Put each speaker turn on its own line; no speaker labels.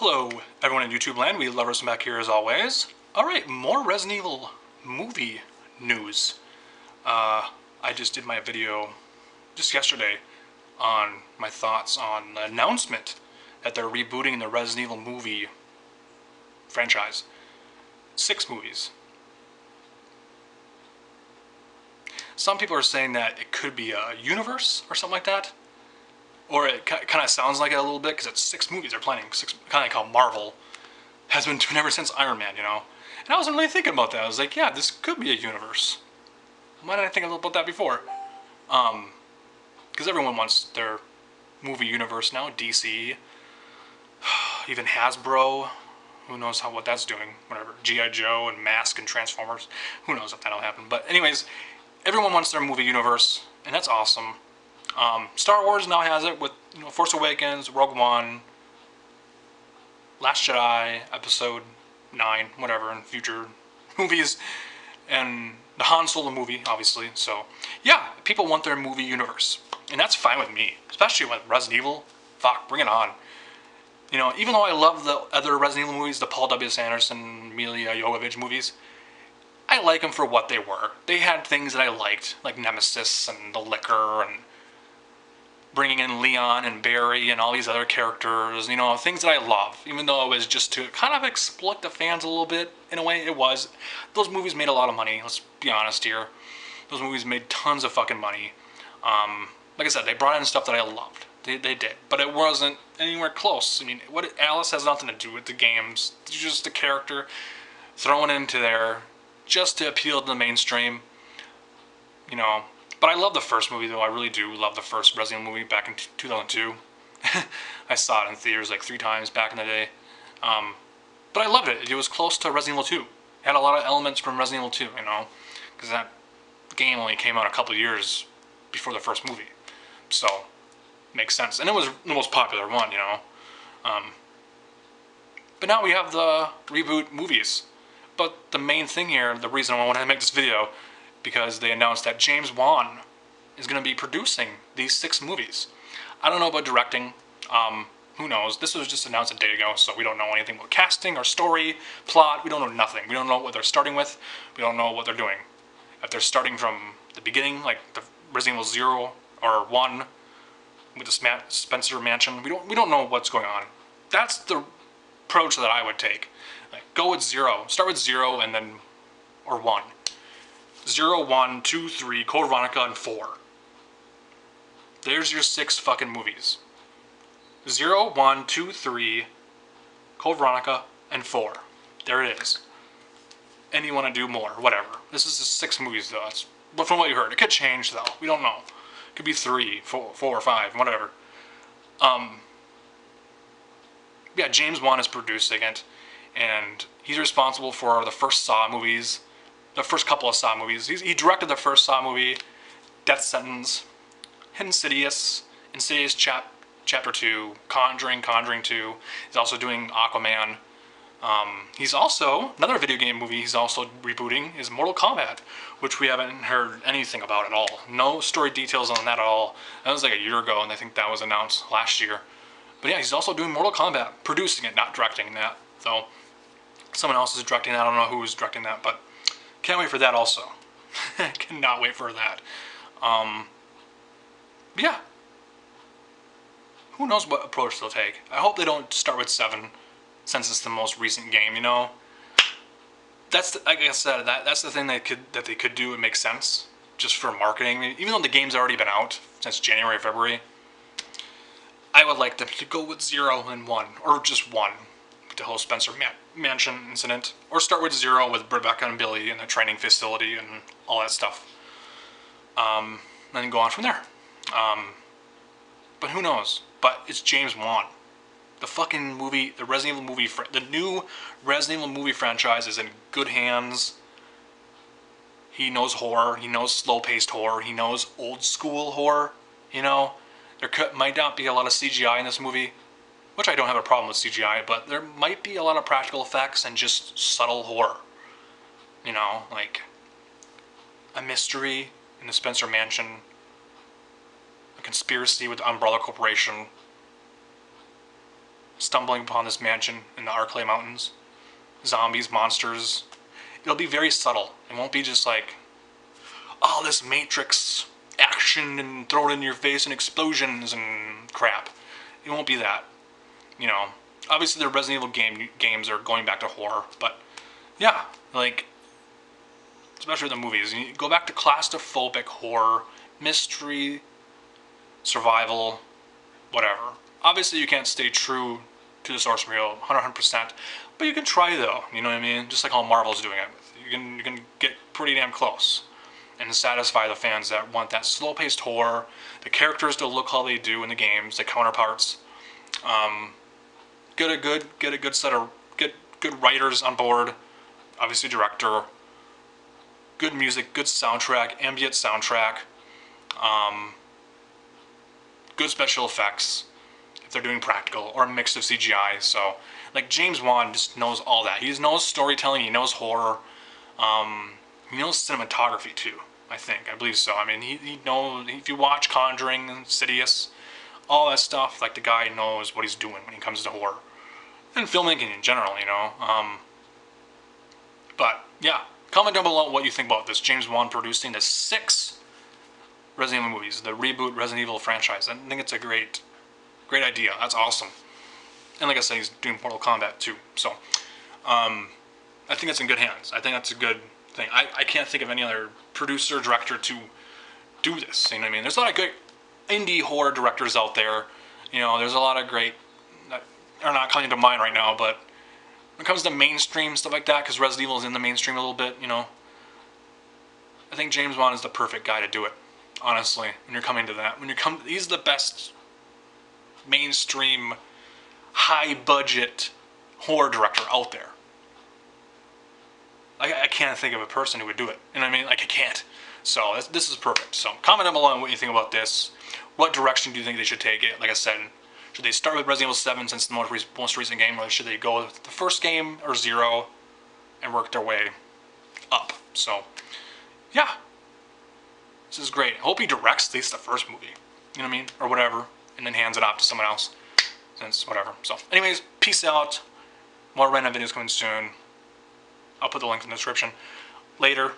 Hello, everyone in YouTube land. We love us back here as always. Alright, more Resident Evil movie news. I just did my video just yesterday on my thoughts on the announcement that they're rebooting the Resident Evil movie franchise. 6 movies. Some people are saying that it could be a universe or something like that. Or it kind of sounds like it a little bit because it's 6 movies they're planning. 6, kind of like how Marvel has been doing ever since Iron Man, you know. And I wasn't really thinking about that. I was like, yeah, this could be a universe. Why didn't I think about that before? Because everyone wants their movie universe now. DC, even Hasbro. Who knows what that's doing? Whatever. G.I. Joe and Mask and Transformers. Who knows if that'll happen? But anyways, everyone wants their movie universe, and that's awesome. Star Wars now has it with Force Awakens, Rogue One, Last Jedi, Episode 9, whatever, and future movies, and the Han Solo movie, obviously. So, yeah, people want their movie universe, and that's fine with me, especially with Resident Evil. Fuck, bring it on. You know, even though I love the other Resident Evil movies, the Paul W. Sanderson, Milla Jovovich movies, I like them for what they were. They had things that I liked, like Nemesis and the Licker and bringing in Leon and Barry and all these other characters, you know, things that I love, even though it was just to kind of exploit the fans a little bit, in a way, it was. Those movies made a lot of money, let's be honest here. Those movies made tons of fucking money. Like I said, they brought in stuff that I loved. They did, but it wasn't anywhere close. I mean, Alice has nothing to do with the games. It's just a character thrown into there just to appeal to the mainstream, you know. But I love the first movie, though. I really do love the first Resident Evil movie back in 2002. I saw it in theaters like 3 times back in the day. But I loved it. It was close to Resident Evil 2. It had a lot of elements from Resident Evil 2, you know, because that game only came out a couple years before the first movie. So, makes sense. And it was the most popular one, you know. But now we have the reboot movies. But the main thing here, the reason I wanted to make this video, because they announced that James Wan is going to be producing these 6 movies. I don't know about directing. Who knows? This was just announced a day ago, so we don't know anything about casting or story, plot. We don't know nothing. We don't know what they're starting with. We don't know what they're doing. If they're starting from the beginning, like the Resident Evil 0 or 1 with the Spencer Mansion, we don't know what's going on. That's the approach that I would take. Like, go with 0. Start with 0 and then, or 1. 0, 1, 2, 3, Code Veronica, and 4. There's your 6 fucking movies. 0, 1, 2, 3, Code Veronica, and 4. There it is. And you want to do more, whatever. This is the 6 movies, though. But from what you heard, it could change, though. We don't know. It could be 3, 4, 4 or 5, whatever. Yeah, James Wan is producing it, and he's responsible for the first Saw movies. The first couple of Saw movies. He directed the first Saw movie, Death Sentence, Insidious, Chapter 2, Conjuring 2. He's also doing Aquaman. He's also, another video game movie he's also rebooting is Mortal Kombat, which we haven't heard anything about at all. No story details on that at all. That was like a year ago, and I think that was announced last year. But yeah, he's also doing Mortal Kombat, producing it, not directing that. So, someone else is directing that. I don't know who's directing that, but can't wait for that also. Cannot wait for that. But yeah. Who knows what approach they'll take. I hope they don't start with 7, since it's the most recent game, you know? That's, like I said, that's the thing that they could do. It makes sense, just for marketing. Even though the game's already been out since January, February, I would like them to go with 0 and 1, or just 1. The whole Spencer Mansion incident, or start with 0 with Rebecca and Billy in the training facility and all that stuff, and then go on from there. But who knows? But it's James Wan. The fucking movie, the Resident Evil movie, the new Resident Evil movie franchise is in good hands. He knows horror. He knows slow-paced horror. He knows old-school horror. You know, there might not be a lot of CGI in this movie, which I don't have a problem with CGI, but there might be a lot of practical effects and just subtle horror. You know, like a mystery in the Spencer Mansion, a conspiracy with the Umbrella Corporation, stumbling upon this mansion in the Arklay Mountains. Zombies, monsters. It'll be very subtle. It won't be just like, oh, this Matrix action and throw it in your face and explosions and crap. It won't be that. You know, obviously the Resident Evil games are going back to horror, but yeah, like, especially the movies. You go back to claustrophobic horror, mystery, survival, whatever. Obviously you can't stay true to the source material 100%, but you can try though, you know what I mean? Just like how Marvel's doing it. You can get pretty damn close and satisfy the fans that want that slow-paced horror, the characters to look how they do in the games, the counterparts. Get a good set of good writers on board, obviously director, good music, good soundtrack, ambient soundtrack, good special effects if they're doing practical or a mix of CGI. So like James Wan just knows all that. He knows storytelling, he knows horror, he knows cinematography too. I believe so. I mean, he knows, if you watch Conjuring, Insidious, all that stuff, like the guy knows what he's doing when he comes to horror. And filmmaking in general, you know. But, yeah. Comment down below what you think about this James Wan producing the 6 Resident Evil movies, the Reboot Resident Evil franchise. I think it's a great idea. That's awesome. And like I said, he's doing Mortal Kombat too. So, I think it's in good hands. I think that's a good thing. I can't think of any other producer, director to do this. You know what I mean? There's a lot of good indie horror directors out there. You know, there's a lot of great that are not coming to mind right now, but when it comes to mainstream stuff like that, because Resident Evil is in the mainstream a little bit, you know, I think James Wan is the perfect guy to do it. Honestly, when you're coming to that, he's the best mainstream, high-budget horror director out there. I can't think of a person who would do it. You know what I mean? Like, I can't. So this is perfect. So comment down below on what you think about this. What direction do you think they should take it? Like I said, should they start with Resident Evil 7 since the most recent game, or should they go with the first game or 0 and work their way up? So, yeah. This is great. I hope he directs at least the first movie. You know what I mean? Or whatever. And then hands it off to someone else. Since whatever. So, anyways, peace out. More random videos coming soon. I'll put the link in the description. Later.